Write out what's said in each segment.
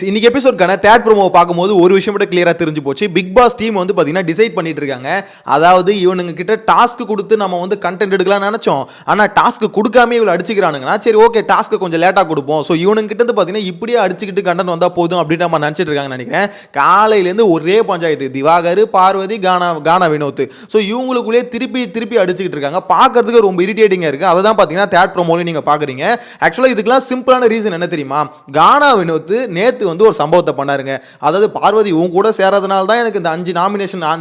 இன்னைக்கு எபிசோட்கான third promo பார்க்கும்போது ஒரு விஷயம் மட்டும் கிளியரா தெரிஞ்சு போச்சு. பிக் பாஸ் டீம் வந்து பாத்தீங்கன்னா டிசைட் பண்ணிட்டு இருக்காங்க. அதாவது இவனுங்க கிட்ட டாஸ்க் கொடுத்து நம்ம வந்து கண்டென்ட் எடுக்கலாம்னு நினைச்சோம். ஆனா டாஸ்க் கொடுக்காம இவ்வளவு அடிச்சுக்கிறானுங்கன்னா சரி ஓகே டாஸ்க் கொஞ்சம் லேட்டா கொடுப்போம். ஸோ இவனுங்க கிட்ட இருந்து பாத்தீங்கன்னா இப்படியே அடிச்சுக்கிட்டு கண்டென்ட் வந்தா போதும் அப்படின்னு நம்ம நினைச்சிட்டு இருக்காங்கன்னு நினைக்கிறேன். காலையில இருந்து ஒரே பஞ்சாயத்து, திவாகர், பார்வதி, கானா வினோத். ஸோ இவங்களுக்குள்ளே திருப்பி அடிச்சுக்கிட்டு இருக்காங்க. பார்க்கறதுக்கு ரொம்ப இரிட்டேட்டிங்கா இருக்கு. அதை தான் பாத்தீங்கன்னா தேர்ட் ப்ரோமோல நீங்க பாக்குறீங்க. ஆக்சுவலா இதுக்கெல்லாம் சிம்பிளான ரீசன் என்ன தெரியுமா? கானா வினோத் நேத்து வந்து ஒரு சம்பவத்தை பண்ணாருங்க. அதாவது பார்வதி உன் கூட சேரதுனால தான் எனக்கு இந்த 5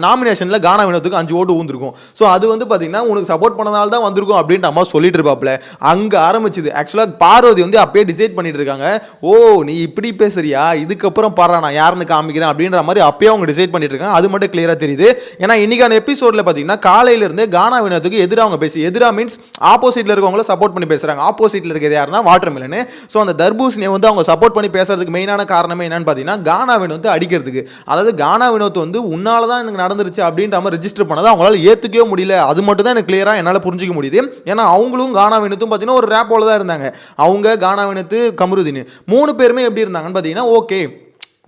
நாமினேஷன்ல கானா வினோத்துக்கு 5 ஓட்டு ஊந்திருக்கும். ஸோ அது வந்து பாத்தீங்கன்னா உனக்கு சப்போர்ட் பண்ணனால தான் வந்திருக்கும் அப்படின்ற அம்மா சொல்லிட்டு இருப்பாப்ல. அங்க ஆரம்பிச்சுது. ஆக்சுவலா பார்வதி வந்து அப்பயே டிசைட் பண்ணிட்டு இருக்காங்க. ஓ நீ இப்படி பேசுறியா, இதுக்கப்புறம் பாரு நான் யாருன்னு காமிக்கிறேன் அப்படின்ற மாதிரி அப்பயே அவங்க டிசைட் பண்ணிட்டு இருக்காங்க. அது மட்டும் கிளியரா தெரியுது. ஏன்னா இன்னைக்கான எபிசோட்ல பாத்தீங்கன்னா காலையில இருந்தே கானா வினோத்துக்கு எதிராக அவங்க எதிரா மீன்ஸ் ஆப்போசிட்ல இருக்கவங்கள சப்போர்ட் பண்ணி பேசுறாங்க. ஆப்போசிட்ல இருக்கிறது யாருன்னா வாட்டர்மெலன். ஸோ அந்த தர்பூசணியை வந்து அவங்க சப்போர்ட் பண்ணி பேசுறதுக்கு மெயினான காரணமே என்னன்னு பார்த்தீங்கன்னா கானா வினோத் அடிக்கிறதுக்கு. அதாவது கானா வினோத் வந்து உன்னால தான் எனக்கு நடந்துருச்சு அப்படின்ற மாதிரி ரெஜிஸ்டர் பண்ணதை அவங்களால ஏற்றுக்கவே முடியல. அது மட்டும் தான் எனக்கு கிளியராக என்னால் புரிஞ்சிக்க முடியுது. ஏன்னா அவங்களும் கானா வினோத்தும் பார்த்தீங்கன்னா ஒரு ரேப்போல தான் இருந்தாங்க. அவங்க கானா வினோத், கமருதீன் 3 பேருமே எப்படி இருந்தாங்கன்னு பார்த்தீங்கன்னா ஓகே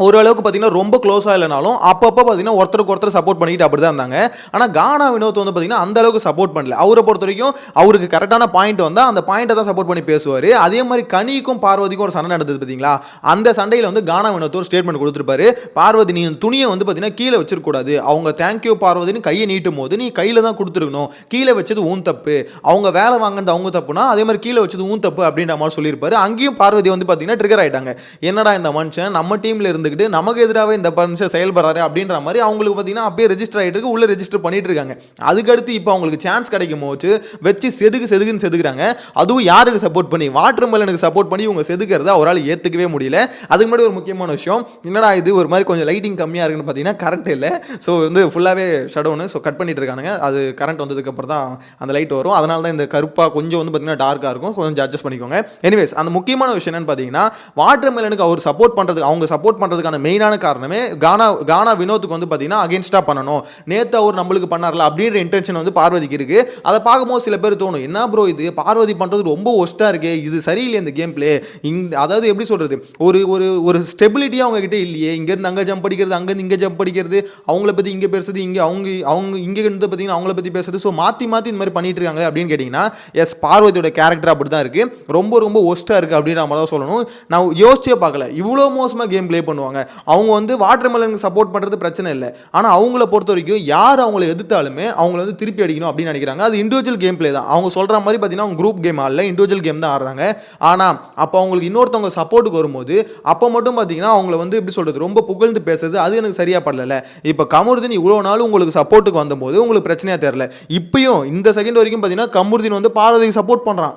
ஓரளவுக்கு பார்த்தீங்கன்னா ரொம்ப க்ளோஸாக இல்லைனாலும் அப்பப்போ பார்த்தீங்கன்னா ஒருத்தருக்கு ஒருத்தர் சப்போர்ட் பண்ணிட்டு அப்படி தான் இருந்தாங்க. ஆனால் கானா வினோத் வந்து பார்த்தீங்கன்னா அந்த அளவுக்கு சப்போர்ட் பண்ணல. அவரை பொறுத்த வரைக்கும் அவருக்கு கரெக்டான பாயிண்ட் வந்தால் அந்த பாயிண்ட்டை தான் சப்போர்ட் பண்ணி பேசுவார். அதே மாதிரி கனிக்கும் பார்வதிக்கும் ஒரு சண்டை நடந்தது பார்த்தீங்களா? அந்த சண்டையில் வந்து கானா வினோத் ஒரு ஸ்டேட்மெண்ட் கொடுத்துருப்பாரு. பார்வதி நீ துணியை வந்து பார்த்தீங்கன்னா கீழே வச்சிருக்கூடாது, அவங்க தேங்க்யூ பார்வதினு கையை நீட்டும் போது நீ கையில் தான் கொடுத்துருக்கணும், கீழே வச்சது ஊன் தப்பு, அவங்க வேலை வாங்கினது அவங்க தப்புனா அதே மாதிரி கீழே வச்சது ஊன் தப்பு அப்படின்ற மாதிரி சொல்லியிருப்பாரு. அங்கேயும் பார்வதி வந்து பார்த்தீங்கன்னா ட்ரிகர் ஆகிட்டாங்க. என்னடா இந்த மனுஷன் நம்ம டீமில் இருந்து நமக்கு எதிராக இந்த மனுஷன் செயல்படுறாரு அப்படின்ற மாதிரி அவங்களுக்கு பார்த்தீங்கன்னா அப்படியே ரெஜிஸ்டர் ஆகிட்டு இருக்கு, உள்ள ரெஜிஸ்டர் பண்ணிட்டு இருக்காங்க. அதுக்கடுத்து இப்போ அவங்களுக்கு சான்ஸ் கிடைக்கும் போது வச்சு செதுக்குன்னு செதுக்குறாங்க. அதுவும் யாருக்கு சப்போர்ட் பண்ணி? வாட்டர்மெலனுக்கு சப்போர்ட் பண்ணி இவங்க செதுக்கிறத அவரால் ஏற்றுக்கவே முடியல. அதுக்கு முன்னாடி ஒரு முக்கியமான விஷயம், என்னடா இது ஒரு மாதிரி கொஞ்சம் லைட்டிங் கம்மியாக இருக்குன்னு பார்த்தீங்கன்னா கரண்ட் இல்லை. ஸோ வந்து ஃபுல்லாகவே ஷடவுனு. ஸோ கட் பண்ணிட்டு இருக்கானுங்க. அது கரண்ட் வந்ததுக்கு அப்புறம் தான் அந்த லைட் வரும். அதனால தான் இந்த கருப்பாக கொஞ்சம் வந்து பார்த்தீங்கன்னா டார்க்காக இருக்கும். கொஞ்சம் அட்ஜஸ்ட் பண்ணிக்கோங்க. எனிவேஸ் அந்த முக்கியமான விஷயம் என்னன்னு பார்த்தீங்கன்னா வாட்டர்மெலனுக்கு அவர் சப்போர்ட் பண்ணுறதுக்கு அவங்க சப்போர்ட் பண்ணுறதுக்கான மெயினான காரணமே கானா வினோத்துக்கு வந்து பார்த்தீங்கன்னா அகேன்ஸ்டா பண்ணணும். நேத்து அவர் நம்மளுக்கு பண்ணார்ல அப்படின்ற இன்டென்ஷன் வந்து பார்வதிக்கு இருக்கு. அதை பார்க்கும்போது சில பேர் தோணும், என்ன ப்ரோ இது பார்வதி பண்றது ரொம்ப ஒஸ்டா இருக்கு, இது சரியில்லை இந்த கேம் பிளே. அதாவது எப்படி சொல்றது, ஒரு ஒரு ஒரு ஸ்டெபிலிட்டியா அவங்க கிட்ட இல்லையே. இங்க இருந்து அங்க ஜம்ப் அடிக்கிறது, அங்க இருந்து இங்க ஜம்ப் அடிக்கிறது, அவங்கள பத்தி இங்க பேசுறது, இங்க அவங்க இங்க இருந்து பார்த்தீங்கன்னா அவங்கள பத்தி பேசுறது. ஸோ மாத்தி இந்த மாதிரி பண்ணிட்டு இருக்காங்க அப்படின்னு கேட்டீங்கன்னா எஸ் பார்வதியோட கேரக்டர் அப்படிதான் இருக்கு. ரொம்ப ஒஸ்டா இருக்கு அப்படின்ற மாதிரி தான் சொல்லணும். நான் யோசிச்சே பார்க்கல இவ்வளோ மோசமா கேம் பிளே பண்ணுவாங்க. அவங்க வந்து வாட்டர்மெலனுக்கு சப்போர்ட் பண்றது பிரச்சனை இல்லை. ஆனால் அவங்கள பொறுத்த வரைக்கும் யார் அவங்கள எதிர்த்தாலுமே அவங்கள வந்து திருப்பி அடிக்கணும் அப்படின்னு நினைக்கிறாங்க. அது இண்டிவிஜுவல் கேம் பிளே தான். அவங்க சொல்ற மாதிரி பார்த்தீங்கன்னா அவங்க குரூப் கேம் ஆடல, இண்டிவிஜுவல் கேம் தான் ஆடுறாங்க. ஆனால் அப்போ அவங்களுக்கு இன்னொருத்தவங்க சப்போர்ட்டுக்கு வரும்போது அப்போ மட்டும் பார்த்தீங்கன்னா அவங்கள வந்து எப்படி சொல்றது ரொம்ப புகழ்ந்து பேசுறது அது எனக்கு சரியா படல. இப்போ கமருதீன் இவ்வளோ நாள் உங்களுக்கு சப்போர்ட்டுக்கு வந்தபோது உங்களுக்கு பிரச்சனையா தெரியல. இப்பயும் இந்த செகண்ட் வரைக்கும் பார்த்தீங்கன்னா கமருதீன் வந்து பார்வதிக்கு சப்போர்ட் பண்றான்.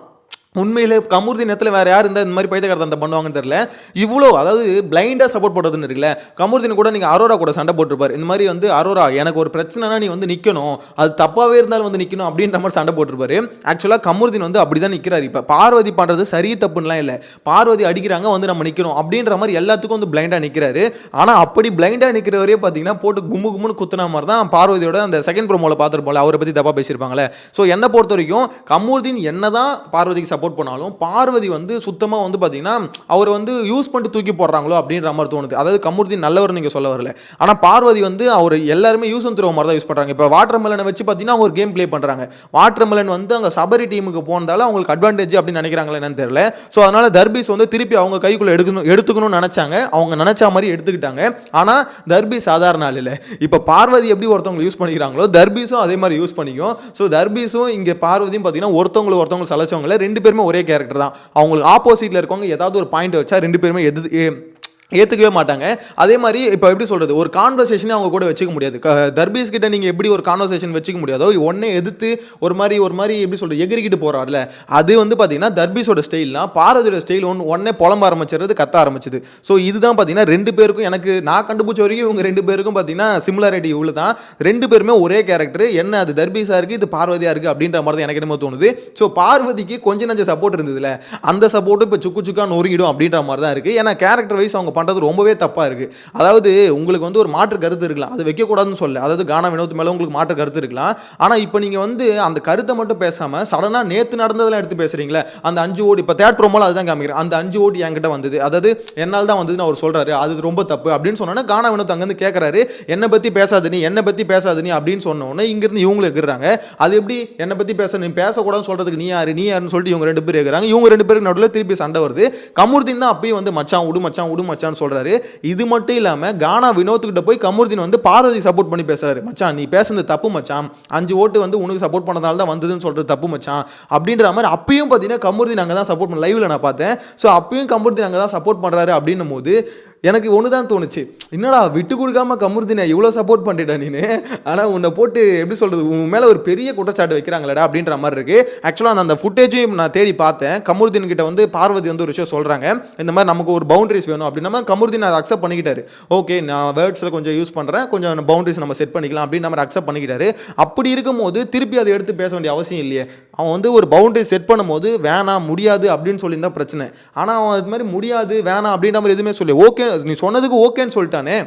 உண்மையிலே கமருதீன் நேரத்தில் வேறு யார் இருந்தால் இந்த மாதிரி பைத்தியக்காரத்தை பண்ணுவாங்கன்னு தெரியல. இவ்வளோ அதாவது பிளைண்டாக சப்போர்ட் பண்ணுறதுன்னு இருக்குல்ல. கமருதீன் கூட நீங்கள் அரோரா கூட சண்டை போட்டிருப்பார். இந்த மாதிரி வந்து அரோரா எனக்கு ஒரு பிரச்சனைனா நீ வந்து நிற்கணும், அது தப்பாகவே இருந்தாலும் வந்து நிற்கணும் அப்படின்ற மாதிரி சண்டை போட்டிருப்பாரு. ஆக்சுவலாக கமருதீன் வந்து அப்படி தான் நிற்கிறார். இப்போ பார்வதி பண்ணுறது சரி தப்புன்னெலாம் இல்லை, பார்வதி அடிக்கிறாங்க வந்து நம்ம நிற்கணும் அப்படின்ற மாதிரி எல்லாத்துக்கும் வந்து பிளைண்டாக நிற்கிறாரு. ஆனால் அப்படி பிளைண்டாக நிற்கிறவரே பார்த்தீங்கன்னா போட்டு கும்முன்னு குத்துன மாதிரி தான் பார்வதியோட அந்த செகண்ட் ப்ரோமோவில் பார்த்துருப்போம்ல, அவரை பற்றி தப்பாக பேசியிருப்பாங்களே. ஸோ என்னை பொறுத்த வரைக்கும் கமருதீன் என்ன தான் பார்வதிக்கு சப்போர்ட் பண்ணாலும் பார்வதி வந்து சுத்தமா வந்து பாத்தீங்கன்னா அவர் வந்து யூஸ் பண்ணிட்டு தூக்கி போடுறாங்களோ அப்படின்ற மாதிரி தோணுது. அதாவது கமருதீன் நல்லவர் நீங்க சொல்ல வரல, ஆனா பார்வதி வந்து அவர் எல்லாருமே யூஸ் அண்ட் த்ரோ மாதிரி தான் யூஸ் பண்றாங்க. இப்போ வாட்டர்மெலனை வச்சு பாத்தீங்கன்னா அவங்க ஒரு கேம் பிளே பண்றாங்க. வாட்டர்மெலன் வந்து அங்க சபரி டீமுக்கு போனதால அவங்களுக்கு அட்வான்டேஜ் அப்படின்னு நினைக்கிறாங்களா என்னன்னு தெரியல. ஸோ அதனால தர்பீஸ் வந்து திருப்பி அவங்க கைக்குள்ள எடுத்துக்கணும்னு நினைச்சாங்க. அவங்க நினைச்ச மாதிரி எடுத்துக்கிட்டாங்க. ஆனா தர்பீஸ் சாதாரண ஆள் இல்லை. இப்போ பார்வதி எப்படி ஒருத்தவங்க யூஸ் பண்ணிக்கிறாங்களோ தர்பீஸும் அதே மாதிரி யூஸ் பண்ணிக்கும். ஸோ தர்பீஸும் இங்க பார்வதியும் பாத்தீங்கன்னா ஒருத்தவங்களுக்கு சலைச்சவங்கள 2 பேருமே ஒரே கேரக்டர் தான். அவங்களுக்கு ஆப்போசிட்ல இருக்கவங்க ஏதாவது ஒரு பாயிண்ட் வச்சா 2 பேருமே ஏற்றுக்கவே மாட்டாங்க. அதே மாதிரி இப்போ எப்படி சொல்கிறது, ஒரு கான்வர்சேஷனே அவங்க கூட வச்சுக்க முடியாது. தர்பீஸ் கிட்ட நீங்கள் எப்படி ஒரு கான்வர்சேஷன் வச்சுக்க முடியாதோ ஒன்னே எதிர்த்து ஒரு மாதிரி எப்படி சொல்கிறது எகிரிக்கிட்டு போகிறார்ல, அது வந்து பார்த்தீங்கன்னா தர்பீஸோட ஸ்டைல்னா பார்வதியோட ஸ்டைல் ஒன்னே புலம்ப ஆரம்பிச்சிருது, கத்த ஆரம்பிச்சது. ஸோ இதுதான் பார்த்தீங்கன்னா 2 பேருக்கும் எனக்கு நான் கண்டுபிடிச்ச வரைக்கும் இவங்க 2 பேருக்கும் பார்த்தீங்கன்னா சிமிலாரிட்டி இவ்வளோ தான். 2 பேருமே ஒரே கேரக்டர். என்ன அது தர்பீஸாக இருக்குது, இது பார்வதியாக இருக்குது அப்படின்ற மாதிரி தான் எனக்கு என்னமோ தோணுது. ஸோ பார்வதிக்கு கொஞ்சம் நஞ்ச சப்போர்ட் இருந்ததுல, அந்த சப்போர்ட்டு இப்போ சுக்குன்னு ஒருங்கிடும் அப்படின்ற மாதிரி தான் இருக்குது. ஏன்னா கேரக்டர் வைஸ் அவங்க பண்ணுறது ரொம்பவே தப்பாக இருக்குது. அதாவது உங்களுக்கு வந்து ஒரு மாற்று கருத்து இருக்கலாம், அது வைக்கக்கூடாதுன்னு சொல்ல, அதாவது கானா வினோத் மேலே உங்களுக்கு மாற்று கருத்து இருக்கலாம். ஆனால் இப்போ நீங்கள் வந்து அந்த கருத்தை மட்டும் பேசாமல் சடனாக நேற்று நடந்ததெல்லாம் எடுத்து பேசுகிறீங்களே, அந்த 5 ஓட்டு இப்போ தேட் ப்ரோமோல அதுதான் காமிக்கிறேன், அந்த 5 ஓட்டு என்கிட்ட வந்தது, அதாவது என்னால் தான் வந்ததுன்னு அவர் சொல்கிறாரு, அது ரொம்ப தப்பு அப்படின்னு சொன்னோன்னே கானா வினோத் அங்கேருந்து கேட்குறாரு, என்னை பற்றி பேசாது நீ அப்படின்னு சொன்னோன்னே இங்கேருந்து இவங்களும் இருக்கிறாங்க. அது எப்படி என்னை பற்றி நீ பேசக்கூடாதுன்னு சொல்கிறதுக்கு நீ யாருன்னு சொல்லிட்டு இவங்க 2 பேர் இருக்கிறாங்க. இவங்க 2 பேருக்கு நடுவில் திருப்பி சண்டை வருது. கமருதீன் தான் அப்பயும் வந்து மச்சான் விடு மச்சான்னு சொல்கிறாரு. இது மட்டும் இல்லாமல் கானா வினோத்துக்கிட்ட போய் கமருதீன் வந்து பார்வதி சப்போர்ட் பண்ணி பேசுறாரு. மச்சான் நீ பேசுனது தப்பு மச்சான், 5 ஓட்டு வந்து உனக்கு சப்போர்ட் பண்ணதால தான் வந்ததுன்னு சொல்கிறது தப்பு மச்சான் அப்படின்ற மாதிரி அப்பயும் பார்த்தீங்கன்னா கமருதீன் அங்கே தான் சப்போர்ட் பண்ண, லைவில் நான் பார்த்தேன். ஸோ அப்பயும் கமருதீன் அங்கே தான் சப்போர்ட் பண்ணுறாரு அப்படின்னும் போது எனக்கு ஒன்று தான் தோணுச்சு, என்னடா விட்டு கொடுக்காம கமருதீனை இவ்வளோ சப்போர்ட் பண்ணிட்டா நீனு, ஆனால் உன்னை போட்டு எப்படி சொல்கிறது, உன் மேலே ஒரு பெரிய குற்றச்சாட்டு வைக்கிறாங்களடா அப்படின்ற மாதிரி இருக்குது. ஆக்சுவலாக அந்த ஃபுட்டேஜையும் நான் தேடி பார்த்தேன். கமருதீன் கிட்ட வந்து பார்வதி வந்து ஒரு விஷயம் சொல்கிறாங்க, இந்த மாதிரி நமக்கு ஒரு பவுண்டரிஸ் வேணும் அப்படின்னா கமருதீன் அதை அக்செப்ட் பண்ணிக்கிட்டாரு. ஓகே நான் வேர்ட்ஸில் கொஞ்சம் யூஸ் பண்ணுறேன், கொஞ்சம் பவுண்டரிஸ் நம்ம செட் பண்ணிக்கலாம் அப்படின்னு நம்ம அக்செப்ட் பண்ணிக்கிட்டாரு. அப்படி இருக்கும்போது திருப்பி அதை எடுத்து பேச வேண்டிய அவசியம் இல்லையே. அவன் வந்து ஒரு பவுண்டரி செட் பண்ணும்போது வேணாம் முடியாது அப்படின்னு சொல்லியிருந்தா பிரச்சனை. ஆனால் அவன் அது மாதிரி முடியாது வேணாம் அப்படின்ற மாதிரி எதுவுமே சொல்லி ஓகே நீ சொன்னதுக்கு ஓகேன்னு சொல்லிட்டானே,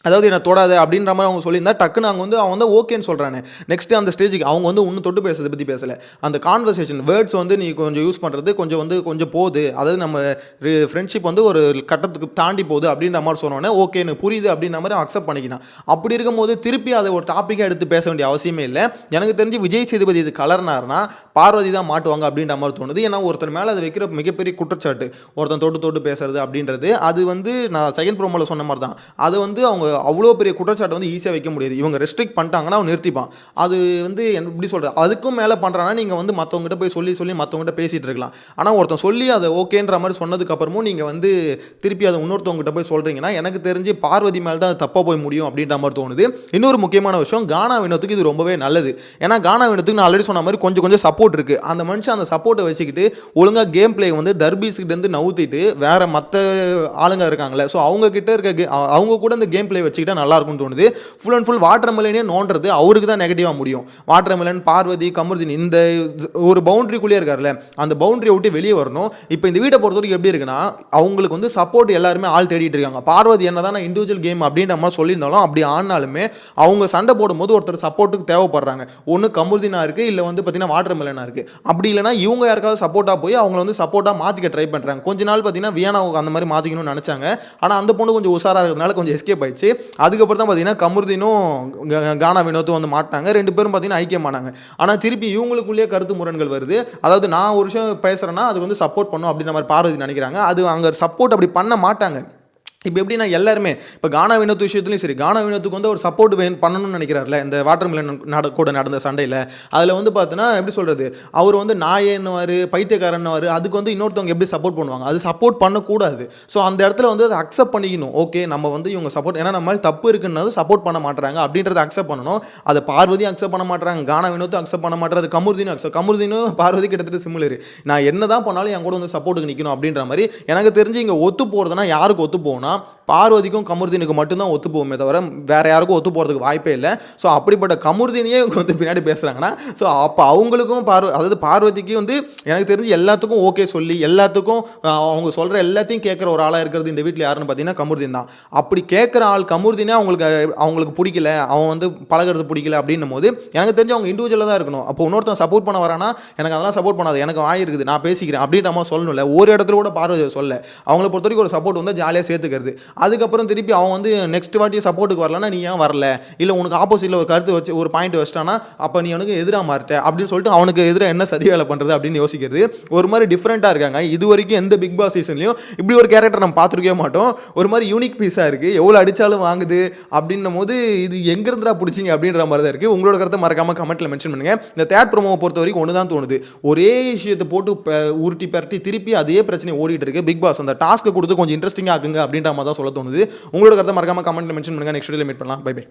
அதாவது என்ன தொடாத அப்படின்ற மாதிரி அவங்க சொல்லியிருந்தா டக்குன்னு அவங்க வந்து அவன் வந்து ஓகேன்னு சொல்கிறானே. நெக்ஸ்ட்டு அந்த ஸ்டேஜுக்கு அவங்க வந்து ஒன்றும் தொட்டு பேசுறதை பற்றி பேசலை, அந்த கான்வர்சேஷன் வேர்ட்ஸ் வந்து நீ கொஞ்சம் யூஸ் பண்ணுறது கொஞ்சம் போகுது, அதாவது நம்ம ஃப்ரெண்ட்ஷிப் வந்து ஒரு கட்டத்துக்கு தாண்டி போகுது அப்படின்ற மாதிரி சொன்னோன்னே ஓகே எனக்கு புரியுது அப்படின்ற மாதிரி அக்செப்ட் பண்ணிக்கினான். அப்படி இருக்கும்போது திருப்பி அதை ஒரு டாப்பிக்காக எடுத்து பேச வேண்டிய அவசியமே இல்லை. எனக்கு தெரிஞ்சு விஜய் சேதுபதி இது கலர்னார்னா பார்வதி தான் மாட்டுவாங்க அப்படின்ற மாதிரி தோணுது. ஏன்னா ஒருத்தர் மேலே அதை வைக்கிற மிகப்பெரிய குற்றச்சாட்டு ஒருத்தன் தொட்டு பேசுறது அப்படின்றது, அது வந்து நான் செகண்ட் ப்ரோமோவில் சொன்ன மாதிரி தான், அது வந்து அவங்க அவ்வளோ பெரிய குற்றச்சாட்டை வந்து ஈஸியாக வைக்க முடியாது. இவங்க ரெஸ்ட்ரிக்ட் பண்ணிட்டாங்கன்னா அவன் நிறுத்திப்பான். அது வந்து எப்படி சொல்கிறது, அதுக்கும் மேலே பண்ணுறாங்கன்னா நீங்கள் வந்து மற்றவங்ககிட்ட போய் சொல்லி மற்றவங்ககிட்ட பேசிகிட்டு இருக்கலாம். ஆனால் ஒருத்தன் சொல்லி அதை ஓகேன்ற மாதிரி சொன்னதுக்கப்புறமும் நீங்கள் வந்து திருப்பி அதை இன்னொருத்தவங்ககிட்ட போய் சொல்கிறீங்கன்னா எனக்கு தெரிஞ்சு பார்வதி மேலே தான் தப்பாக போய் முடியும் அப்படின்ற மாதிரி தோணுது. இன்னொரு முக்கியமான விஷயம், கானா வினோத்துக்கு இது ரொம்பவே நல்லது. ஏன்னா கானா வினோத்துக்கு நான் ஆல்ரெடி சொன்ன மாதிரி கொஞ்சம் சப்போர்ட் இருக்குது. அந்த மனுஷன் அந்த சப்போர்ட்டை வச்சுக்கிட்டு ஒழுங்காக கேம் பிளே வந்து தர்பீஸ்கிட்டேருந்து நவுத்திட்டு வேறு மற்ற ஆளுங்க இருக்காங்களே, ஸோ அவங்க கிட்ட இருக்க அவங்க கூட அந்த கேம் பிளே வச்சுக்கிட்டா நல்லா இருக்கும்னு தோணுது. ஃபுல் அண்ட் ஃபுல் வாட்டர் மெலனே நோண்டுறது அவருக்கு தான் நெகட்டிவாக முடியும். வாட்டர் மெலன் பார்வதி கமருதீன் இந்த ஒரு பவுண்டரிக்குள்ளேயே இருக்கார்ல, அந்த பவுண்டரியை விட்டு வெளியே வரணும். இப்போ இந்த வீட்டை பொறுத்த வரைக்கும் எப்படி இருக்குன்னா, அவங்களுக்கு வந்து சப்போர்ட் எல்லாருமே ஆள் தேடிட்டு இருக்காங்க. பார்வதி என்ன தான் இண்டிவிஜுவல் கேம் அப்படின்ற மாதிரி சொல்லியிருந்தாலும் அப்படி ஆனாலுமே அவங்க சண்டை போடும்போது ஒருத்தர் சப்போர்ட்டுக்கு தேவைப்படுறாங்க. ஒன்று கமருதீனா இருக்குது, இல்லை வந்து பார்த்தீங்கன்னா வாட்டர் மெலனா இருக்குது. அப்படி இல்லைனா இவங்க யாருக்காவது சப்போர்ட்டாக போய் அவங்கள வந்து சப்போர்ட்டாக மாற்றிக்க ட்ரை பண்ணுறாங்க. கொஞ்ச நாள் பார்த்தீங்கன்னா வியானா அந்த மாதிரி மாற்றிக்கணும்னு நினச்சாங்க. ஆனால் அந்த பொண்ணு கொஞ்சம் உஷாராக இருக்கிறதுனால கொஞ்சம் எஸ்கேப் ஆயிடுச்சு. அதுக்கப்புறம் தான் பார்த்தீங்கன்னா கமருதீனும் கானா வினோத்தும் வந்து மாட்டாங்க. 2 பேரும் பார்த்தீங்கன்னா ஐக்கியமானாங்க. ஆனால் திருப்பி இவங்களுக்குள்ளேயே கருத்து முரண்கள் வருது. அதாவது நான் ஒரு விஷயம் பேசுகிறேன்னா அது வந்து சப்போர்ட் பண்ணும் அப்படின்ற மாதிரி பார்வதி நினைக்கிறாங்க. அது அங்கே சப்போர்ட் அப்படி பண்ண மாட்டாங்க. இப்போ எப்படின்னா எல்லாருமே இப்போ கானா வினோத் விஷயத்துலையும் சரி, கானா வினோத்துக்கு வந்து ஒரு சப்போர்ட் பண்ணணும்னு நினைக்கிறார்ல இந்த வாட்டர் மிலன் கூட நடந்த சண்டையில். அதில் வந்து பார்த்தீங்கன்னா எப்படி சொல்கிறது, அவர் வந்து நாயேன்னுவார் பைத்தியக்காரன்னுவார், அதுக்கு வந்து இன்னொருத்தவங்க எப்படி சப்போர்ட் பண்ணுவாங்க, அது சப்போர்ட் பண்ணக்கூடாது. ஸோ அந்த இடத்துல வந்து அதை அக்செப்ட் பண்ணிக்கணும். ஓகே நம்ம வந்து இவங்க சப்போர்ட், ஏன்னா நம்ம மாதிரி தப்பு இருக்குன்னு சப்போர்ட் பண்ண மாட்டாங்க அப்படின்றத அக்செப்ட் பண்ணணும். அதை பார்வதியும் அக்செப்ட் பண்ண மாட்டாங்க, கானா வினோத்தும் அக்செப்ட் பண்ண மாட்டாரு, கமருதீனும் பார்வதி கிட்டத்தட்ட சிமிலர். நான் என்ன தான் பண்ணாலும் என் கூட வந்து சப்போர்ட்டுக்கு நிற்கணும் அப்படின்ற மாதிரி. எனக்கு தெரிஞ்சு இங்கே ஒத்து போகிறதுனா யாருக்கு ஒத்து போகணும், பார்வதிக்கும் கமருதீனுக்கு மட்டும்தான் ஒத்து போகுமே தவிர வேற யாருக்கும் ஒத்து போகிறதுக்கு வாய்ப்பே இல்லை. ஸோ அப்படிப்பட்ட கமருதீனையே வந்து பின்னாடி பேசுகிறாங்கன்னா ஸோ அப்போ அவங்களுக்கும் அதாவது பார்வதிக்கு வந்து எனக்கு தெரிஞ்சு எல்லாத்துக்கும் ஓகே சொல்லி எல்லாத்துக்கும் அவங்க சொல்கிற எல்லாத்தையும் கேட்குற ஒரு ஆளாக இருக்கிறது இந்த வீட்டில் யாருன்னு பார்த்தீங்கன்னா கமருதீன் தான். அப்படி கேட்குற ஆள் கமருதீனே அவங்களுக்கு பிடிக்கல, அவன் வந்து பழகிறது பிடிக்கல அப்படின்னும் போது எனக்கு தெரிஞ்சு அவங்க இண்டிவிஜுவலாக தான் இருக்கணும். அப்போ இன்னொருத்தன் சப்போர்ட் பண்ண வரானா எனக்கு அதெல்லாம் சப்போர்ட் பண்ணாது, எனக்கு வாயிருக்குது நான் பேசிக்கிறேன் அப்படின்ற மாதிரி சொல்லணும்ல. ஒரு இடத்துல கூட பார்வதி சொல்ல, அவங்கள பொறுத்த வரைக்கும் ஒரு சப்போர்ட் வந்து ஜாலியாக சேர்த்துக்கிறது. அதுக்கப்புறம் திருப்பி அவன் வந்து நெக்ஸ்ட் வாட்டி சப்போர்ட்டுக்கு வரலன்னா நீ ஏன் வரல, இல்லை உனக்கு ஆப்போசிட்டில் ஒரு கருத்து வச்சு ஒரு பாயிண்ட் வச்சிட்டானா அப்போ நீ அவனுக்கு எதிராக மாறிட்ட அப்படின்னு சொல்லிட்டு அவனுக்கு எதிராக என்ன சதி வேலை பண்ணுறது அப்படின்னு யோசிக்கிறது ஒரு மாதிரி டிஃப்ரெண்ட்டாக இருக்காங்க. இது வரைக்கும் எந்த பிக் பாஸ் சீசன்லையும் இப்படி ஒரு கேரக்டர் நம்ம பார்த்துருக்கவே மாட்டோம். ஒரு மாதிரி யூனிக் பீஸாக இருக்குது, எவ்வளோ அடித்தாலும் வாங்குது அப்படின்னும் போது இது எங்கேருந்துடா பிடிச்சிங்க அப்படின்ற மாதிரி தான் இருக்குது. உங்களோட கருத்தை மறக்காமல் கமெண்ட்டில் மென்ஷன் பண்ணுங்கள். இந்த தேட் ப்ரோமோவை பொறுத்த வரைக்கும் ஒன்று தான் தோணுது, ஒரே விஷயத்தை போட்டு உருட்டி பரட்டி திருப்பி அதே பிரச்சனை ஓடிட்டு இருக்கு. பிக் பாஸ் அந்த டாஸ்க்கை கொடுத்து கொஞ்சம் இன்ட்ரெஸ்டிங்காக ஆகுங்க அப்படின்ற மாதிரி தான் சொல்ல தோணுது. உங்களோட கருத்தை மறக்காம கமெண்ட்ல மென்ஷன் பண்ணுங்க. நெக்ஸ்ட் வீடியோல மீட் பண்ணலாம். Bye by.